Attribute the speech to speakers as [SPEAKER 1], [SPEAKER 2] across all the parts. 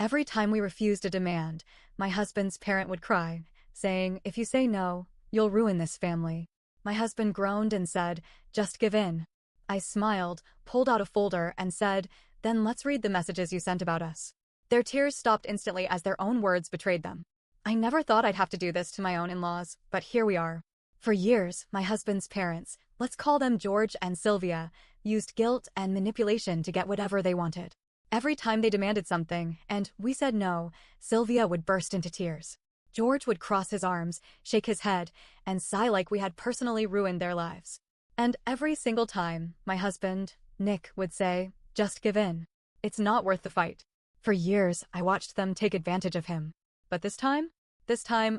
[SPEAKER 1] Every time we refused a demand, my husband's parent would cry, saying, "If you say no, you'll ruin this family." My husband groaned and said, "Just give in." I smiled, pulled out a folder, and said, "Then let's read the messages you sent about us." Their tears stopped instantly as their own words betrayed them. I never thought I'd have to do this to my own in-laws, but here we are. For years, my husband's parents, let's call them George and Sylvia, used guilt and manipulation to get whatever they wanted. Every time they demanded something, and we said no, Sylvia would burst into tears. George would cross his arms, shake his head, and sigh like we had personally ruined their lives. And every single time, my husband, Nick, would say, "Just give in. It's not worth the fight." For years, I watched them take advantage of him. But this time,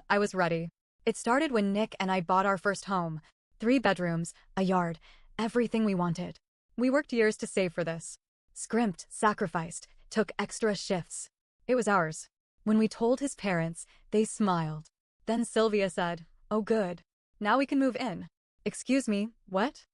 [SPEAKER 1] I was ready. It started when Nick and I bought our first home. 3 bedrooms, a yard, everything we wanted. We worked years to save for this. Scrimped, sacrificed, took extra shifts. It was ours. When we told his parents, they smiled. Then Sylvia said, "Oh good. Now we can move in." Excuse me, what?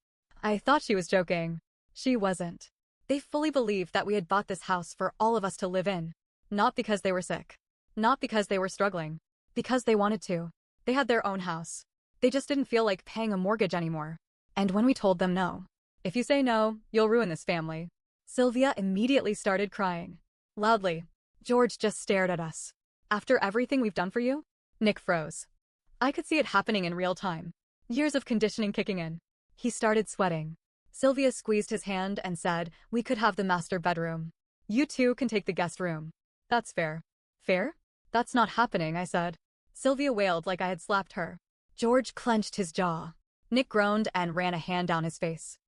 [SPEAKER 1] I thought she was joking. She wasn't. They fully believed that we had bought this house for all of us to live in. Not because they were sick. Not because they were struggling. Because they wanted to. They had their own house. They just didn't feel like paying a mortgage anymore. And when we told them no, "If you say no, you'll ruin this family," Sylvia immediately started crying. Loudly. George just stared at us. "After everything we've done for you?" Nick froze. I could see it happening in real time. Years of conditioning kicking in. He started sweating. Sylvia squeezed his hand and said, "We could have the master bedroom. You two can take the guest room." "That's fair." "Fair? That's not happening," I said. Sylvia wailed like I had slapped her. George clenched his jaw. Nick groaned and ran a hand down his face.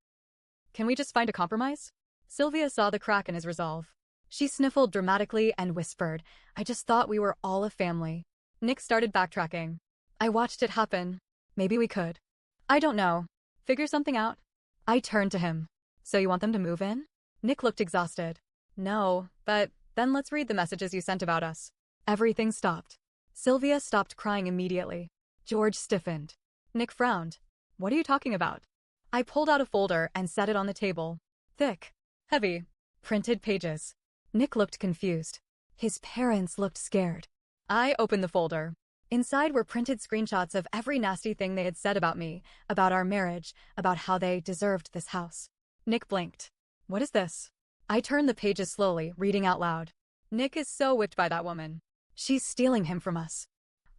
[SPEAKER 1] "Can we just find a compromise?" Sylvia saw the crack in his resolve. She sniffled dramatically and whispered, "I just thought we were all a family." Nick started backtracking. I watched it happen. "Maybe we could." "I don't know. Figure something out." I turned to him. "So you want them to move in?" Nick looked exhausted. "No, but then let's read the messages you sent about us." Everything stopped. Sylvia stopped crying immediately. George stiffened. Nick frowned. "What are you talking about?" I pulled out a folder and set it on the table. Thick. Heavy. Printed pages. Nick looked confused. His parents looked scared. I opened the folder. Inside were printed screenshots of every nasty thing they had said about me, about our marriage, about how they deserved this house. Nick blinked. "What is this?" I turned the pages slowly, reading out loud. "Nick is so whipped by that woman. She's stealing him from us.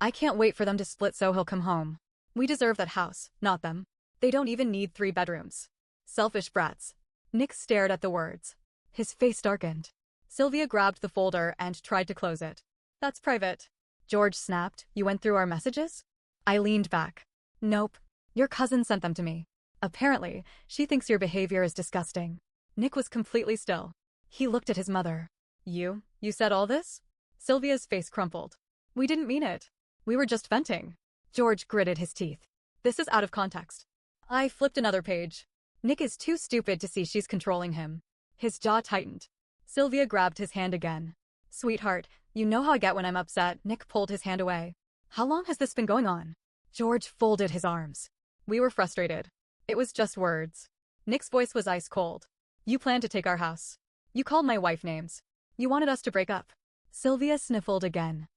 [SPEAKER 1] I can't wait for them to split so he'll come home. We deserve that house, not them. They don't even need 3 bedrooms. Selfish brats." Nick stared at the words. His face darkened. Sylvia grabbed the folder and tried to close it. "That's private." George snapped. "You went through our messages?" I leaned back. "Nope. Your cousin sent them to me. Apparently, she thinks your behavior is disgusting." Nick was completely still. He looked at his mother. You said all this?" Sylvia's face crumpled. "We didn't mean it. We were just venting." George gritted his teeth. "This is out of context." I flipped another page. Nick is too stupid to see she's controlling him. His jaw tightened. Sylvia grabbed his hand again. "Sweetheart, you know how I get when I'm upset." Nick pulled his hand away. "How long has this been going on?" George folded his arms. "We were frustrated. It was just words." Nick's voice was ice cold. "You planned to take our house. You called my wife names. You wanted us to break up." Sylvia sniffled again.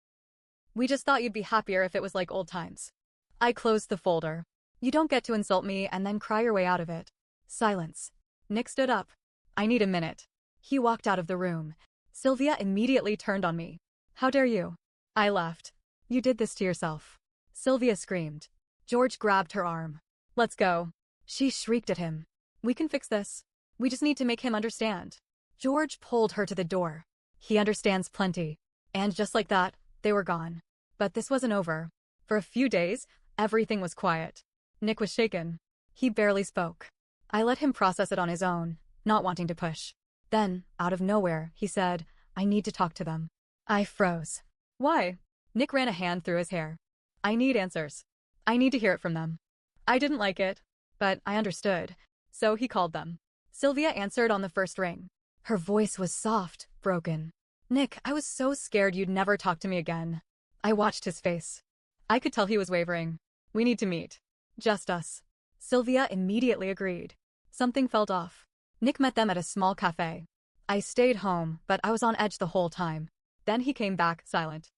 [SPEAKER 1] "We just thought you'd be happier if it was like old times." I closed the folder. "You don't get to insult me and then cry your way out of it." Silence. Nick stood up. "I need a minute." He walked out of the room. Sylvia immediately turned on me. "How dare you?" I laughed. "You did this to yourself." Sylvia screamed. George grabbed her arm. "Let's go." She shrieked at him. "We can fix this. We just need to make him understand." George pulled her to the door. "He understands plenty." And just like that, they were gone. But this wasn't over. For a few days, everything was quiet. Nick was shaken. He barely spoke. I let him process it on his own, not wanting to push. Then, out of nowhere, he said, "I need to talk to them." I froze. "Why?" Nick ran a hand through his hair. "I need answers. I need to hear it from them." I didn't like it, but I understood. So he called them. Sylvia answered on the first ring. Her voice was soft, broken. "Nick, I was so scared you'd never talk to me again." I watched his face. I could tell he was wavering. "We need to meet. Just us." Sylvia immediately agreed. Something felt off. Nick met them at a small cafe. I stayed home, but I was on edge the whole time. Then he came back, silent.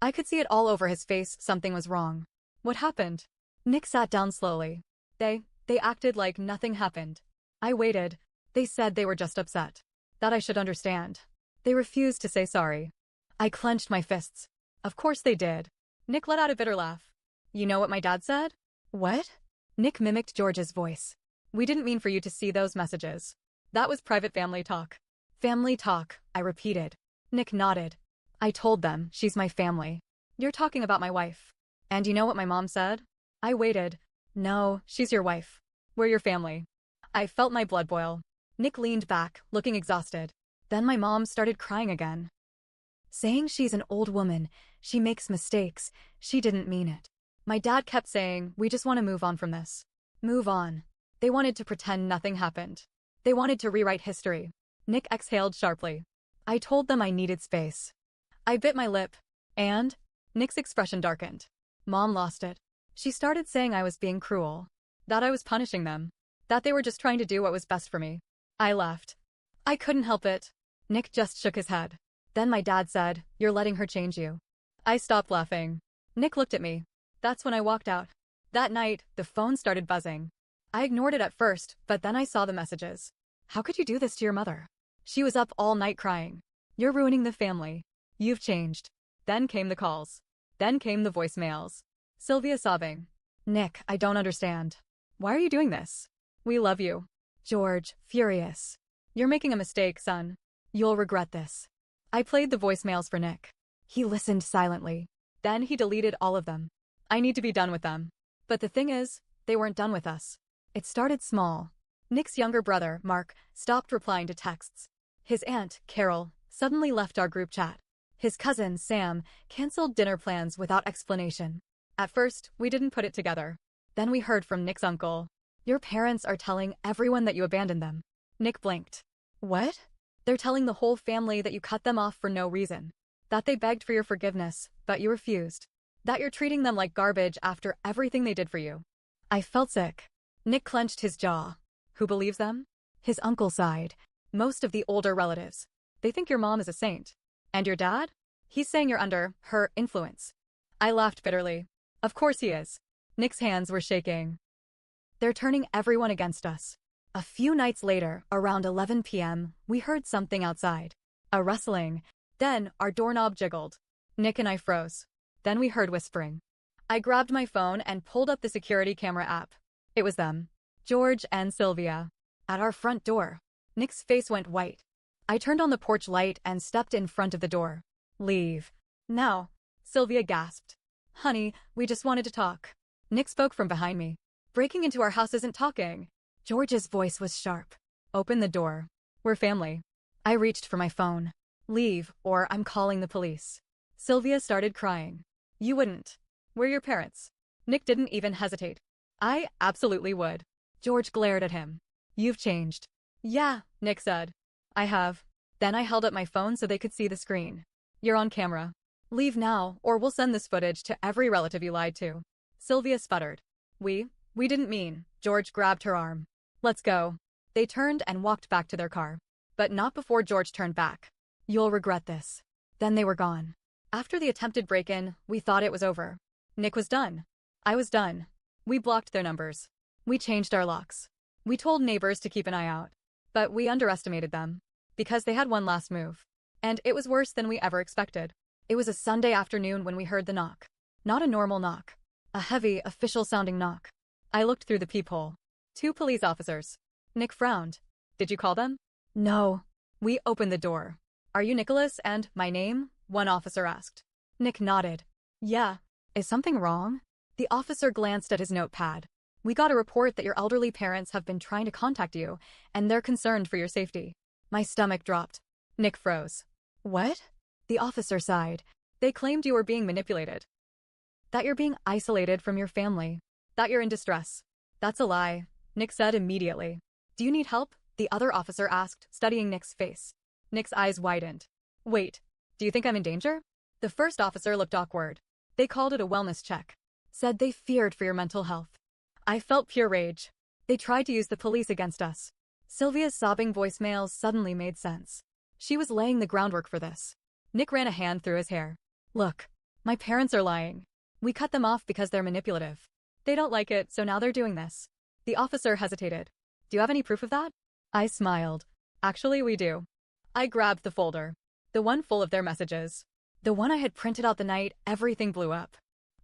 [SPEAKER 1] I could see it all over his face, something was wrong. What happened? Nick sat down slowly. They acted like nothing happened. I waited. They said they were just upset. That I should understand. They refused to say sorry. I clenched my fists. Of course they did. Nick let out a bitter laugh. You know what my dad said? What? Nick mimicked George's voice. We didn't mean for you to see those messages. That was private family talk. Family talk, I repeated. Nick nodded. I told them, she's my family. You're talking about my wife. And you know what my mom said? I waited. No, she's your wife. We're your family. I felt my blood boil. Nick leaned back, looking exhausted. Then my mom started crying again. Saying she's an old woman, she makes mistakes, she didn't mean it. My dad kept saying, we just want to move on from this. Move on. They wanted to pretend nothing happened. They wanted to rewrite history. Nick exhaled sharply. I told them I needed space. I bit my lip. And? Nick's expression darkened. Mom lost it. She started saying I was being cruel. That I was punishing them. That they were just trying to do what was best for me. I laughed. I couldn't help it. Nick just shook his head. Then my dad said, you're letting her change you. I stopped laughing. Nick looked at me. That's when I walked out. That night, the phone started buzzing. I ignored it at first, but then I saw the messages. How could you do this to your mother? She was up all night crying. You're ruining the family. You've changed. Then came the calls. Then came the voicemails. Sylvia sobbing. Nick, I don't understand. Why are you doing this? We love you. George, furious. You're making a mistake, son. You'll regret this. I played the voicemails for Nick. He listened silently. Then he deleted all of them. I need to be done with them. But the thing is, they weren't done with us. It started small. Nick's younger brother, Mark, stopped replying to texts. His aunt, Carol, suddenly left our group chat. His cousin, Sam, canceled dinner plans without explanation. At first, we didn't put it together. Then we heard from Nick's uncle. Your parents are telling everyone that you abandoned them. Nick blinked. What? They're telling the whole family that you cut them off for no reason. That they begged for your forgiveness, but you refused. That you're treating them like garbage after everything they did for you. I felt sick. Nick clenched his jaw. Who believes them? His uncle sighed. Most of the older relatives. They think your mom is a saint. And your dad? He's saying you're under her influence. I laughed bitterly. Of course he is. Nick's hands were shaking. They're turning everyone against us. A few nights later, around 11 p.m., we heard something outside. A rustling. Then, our doorknob jiggled. Nick and I froze. Then we heard whispering. I grabbed my phone and pulled up the security camera app. It was them. George and Sylvia. At our front door. Nick's face went white. I turned on the porch light and stepped in front of the door. Leave. Now. Sylvia gasped. Honey, we just wanted to talk. Nick spoke from behind me. Breaking into our house isn't talking. George's voice was sharp. Open the door. We're family. I reached for my phone. Leave, or I'm calling the police. Sylvia started crying. You wouldn't. We're your parents. Nick didn't even hesitate. I absolutely would. George glared at him. You've changed. Yeah, Nick said. I have. Then I held up my phone so they could see the screen. You're on camera. Leave now, or we'll send this footage to every relative you lied to. Sylvia sputtered. We didn't mean. George grabbed her arm. Let's go. They turned and walked back to their car. But not before George turned back. You'll regret this. Then they were gone. After the attempted break-in, we thought it was over. Nick was done. I was done. We blocked their numbers. We changed our locks. We told neighbors to keep an eye out. But we underestimated them. Because they had one last move. And it was worse than we ever expected. It was a Sunday afternoon when we heard the knock. Not a normal knock. A heavy, official-sounding knock. I looked through the peephole. 2 police officers. Nick frowned. Did you call them? No. We opened the door. Are you Nicholas and my name? One officer asked. Nick nodded. Yeah. Is something wrong? The officer glanced at his notepad. We got a report that your elderly parents have been trying to contact you, and they're concerned for your safety. My stomach dropped. Nick froze. What? The officer sighed. They claimed you were being manipulated. That you're being isolated from your family. That you're in distress. That's a lie, Nick said immediately. Do you need help? The other officer asked, studying Nick's face. Nick's eyes widened. Wait, do you think I'm in danger? The first officer looked awkward. They called it a wellness check. Said they feared for your mental health. I felt pure rage. They tried to use the police against us. Sylvia's sobbing voicemails suddenly made sense. She was laying the groundwork for this. Nick ran a hand through his hair. Look, my parents are lying. We cut them off because they're manipulative. They don't like it, so now they're doing this. The officer hesitated. Do you have any proof of that? I smiled. Actually, we do. I grabbed the folder. The one full of their messages. The one I had printed out the night everything blew up.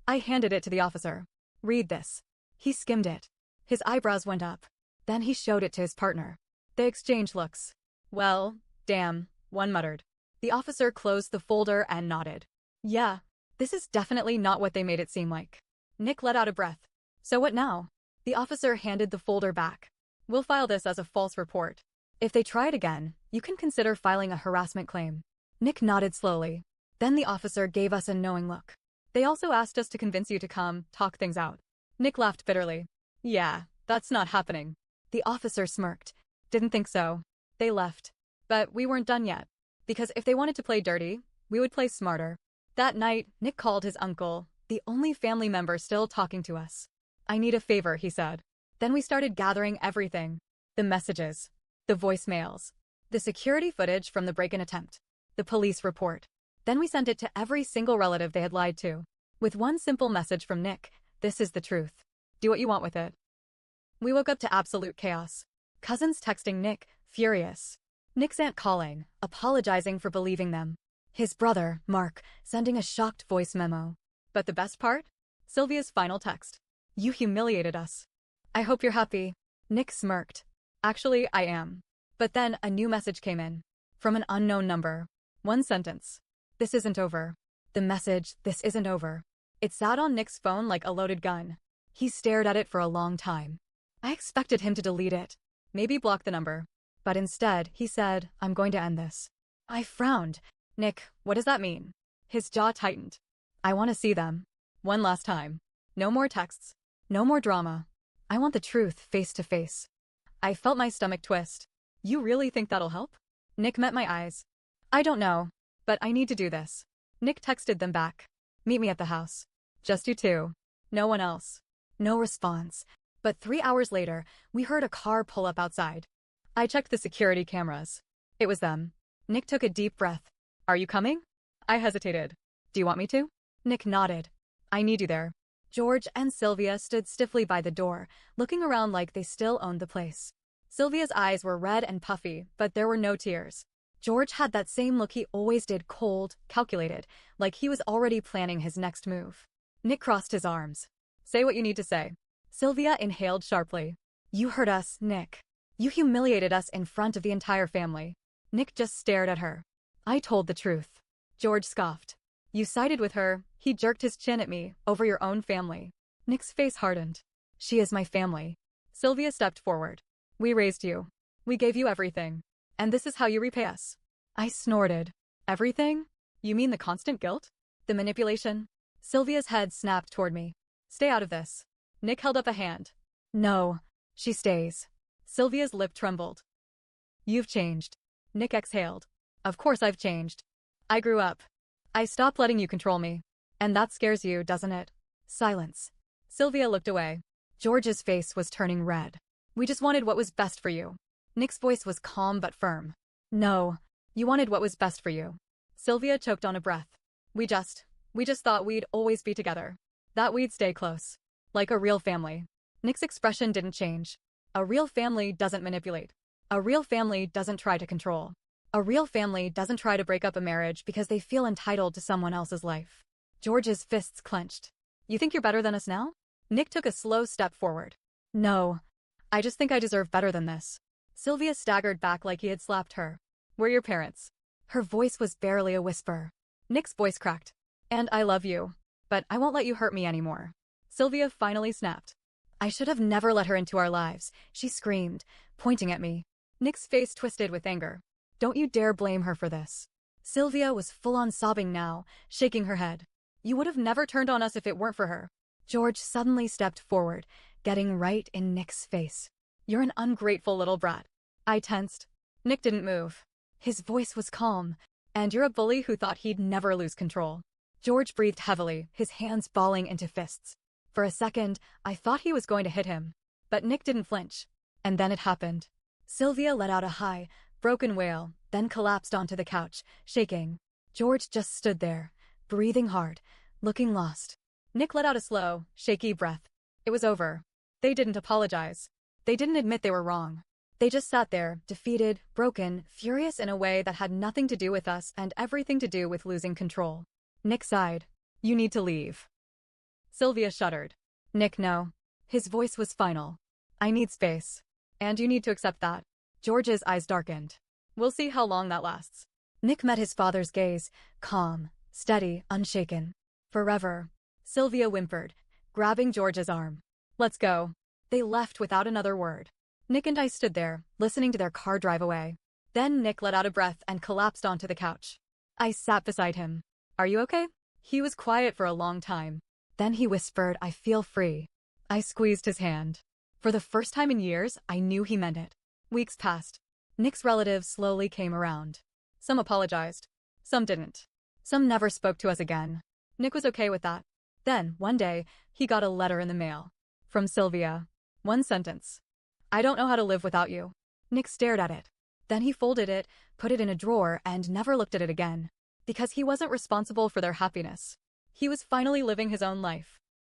[SPEAKER 1] I handed it to the officer. Read this. He skimmed it. His eyebrows went up. Then he showed it to his partner. They exchanged looks. Well, damn, one muttered. The officer closed the folder and nodded. Yeah, this is definitely not what they made it seem like. Nick let out a breath. So what now? The officer handed the folder back. We'll file this as a false report. If they try it again, you can consider filing a harassment claim. Nick nodded slowly. Then the officer gave us a knowing look. They also asked us to convince you to come, talk things out. Nick laughed bitterly. Yeah, that's not happening. The officer smirked. Didn't think so. They left. But we weren't done yet. Because if they wanted to play dirty, we would play smarter. That night, Nick called his uncle, the only family member still talking to us. I need a favor, he said. Then we started gathering everything. The messages. The voicemails. The security footage from the break-in attempt. The police report. Then we sent it to every single relative they had lied to. With one simple message from Nick, this is the truth. Do what you want with it. We woke up to absolute chaos. Cousins texting Nick, furious. Nick's aunt calling, apologizing for believing them. His brother, Mark, sending a shocked voice memo. But the best part? Sylvia's final text. You humiliated us. I hope you're happy. Nick smirked. Actually, I am. But then a new message came in. From an unknown number. One sentence. This isn't over. The message, this isn't over. It sat on Nick's phone like a loaded gun. He stared at it for a long time. I expected him to delete it. Maybe block the number. But instead, he said, I'm going to end this. I frowned. Nick, what does that mean? His jaw tightened. I want to see them. One last time. No more texts. No more drama. I want the truth face to face. I felt my stomach twist. You really think that'll help? Nick met my eyes. I don't know, but I need to do this. Nick texted them back. Meet me at the house. Just you two. No one else. No response. But 3 hours later, we heard a car pull up outside. I checked the security cameras. It was them. Nick took a deep breath. Are you coming? I hesitated. Do you want me to? Nick nodded. I need you there. George and Sylvia stood stiffly by the door, looking around like they still owned the place. Sylvia's eyes were red and puffy, but there were no tears. George had that same look he always did, cold, calculated, like he was already planning his next move. Nick crossed his arms. Say what you need to say. Sylvia inhaled sharply. You hurt us, Nick. You humiliated us in front of the entire family. Nick just stared at her. I told the truth. George scoffed. You sided with her. He jerked his chin at me, over your own family. Nick's face hardened. She is my family. Sylvia stepped forward. We raised you. We gave you everything. And this is how you repay us. I snorted. Everything? You mean the constant guilt? The manipulation? Sylvia's head snapped toward me. Stay out of this. Nick held up a hand. No. She stays. Sylvia's lip trembled. You've changed. Nick exhaled. Of course I've changed. I grew up. I stopped letting you control me. And that scares you, doesn't it? Silence. Sylvia looked away. George's face was turning red. We just wanted what was best for you. Nick's voice was calm but firm. No. You wanted what was best for you. Sylvia choked on a breath. We just thought we'd always be together. That we'd stay close. Like a real family. Nick's expression didn't change. A real family doesn't manipulate. A real family doesn't try to control. A real family doesn't try to break up a marriage because they feel entitled to someone else's life. George's fists clenched. You think you're better than us now? Nick took a slow step forward. No. I just think I deserve better than this. Sylvia staggered back like he had slapped her. We're your parents. Her voice was barely a whisper. Nick's voice cracked. And I love you. But I won't let you hurt me anymore. Sylvia finally snapped. I should have never let her into our lives, she screamed, pointing at me. Nick's face twisted with anger. Don't you dare blame her for this. Sylvia was full-on sobbing now, shaking her head. You would have never turned on us if it weren't for her. George suddenly stepped forward, getting right in Nick's face. You're an ungrateful little brat. I tensed. Nick didn't move. His voice was calm. And you're a bully who thought he'd never lose control. George breathed heavily, his hands balling into fists. For a second, I thought he was going to hit him. But Nick didn't flinch. And then it happened. Sylvia let out a high, broken wail, then collapsed onto the couch, shaking. George just stood there, breathing hard, looking lost. Nick let out a slow, shaky breath. It was over. They didn't apologize. They didn't admit they were wrong. They just sat there, defeated, broken, furious in a way that had nothing to do with us and everything to do with losing control. Nick sighed. You need to leave. Sylvia shuddered. Nick, no. His voice was final. I need space. And you need to accept that. George's eyes darkened. We'll see how long that lasts. Nick met his father's gaze, calm, steady, unshaken. Forever. Sylvia whimpered, grabbing George's arm. Let's go. They left without another word. Nick and I stood there, listening to their car drive away. Then Nick let out a breath and collapsed onto the couch. I sat beside him. Are you okay? He was quiet for a long time. Then he whispered, I feel free. I squeezed his hand. For the first time in years, I knew he meant it. Weeks passed. Nick's relatives slowly came around. Some apologized. Some didn't. Some never spoke to us again. Nick was okay with that. Then, one day, he got a letter in the mail. From Sylvia. One sentence. I don't know how to live without you. Nick stared at it. Then he folded it, put it in a drawer, and never looked at it again. Because he wasn't responsible for their happiness. He was finally living his own life.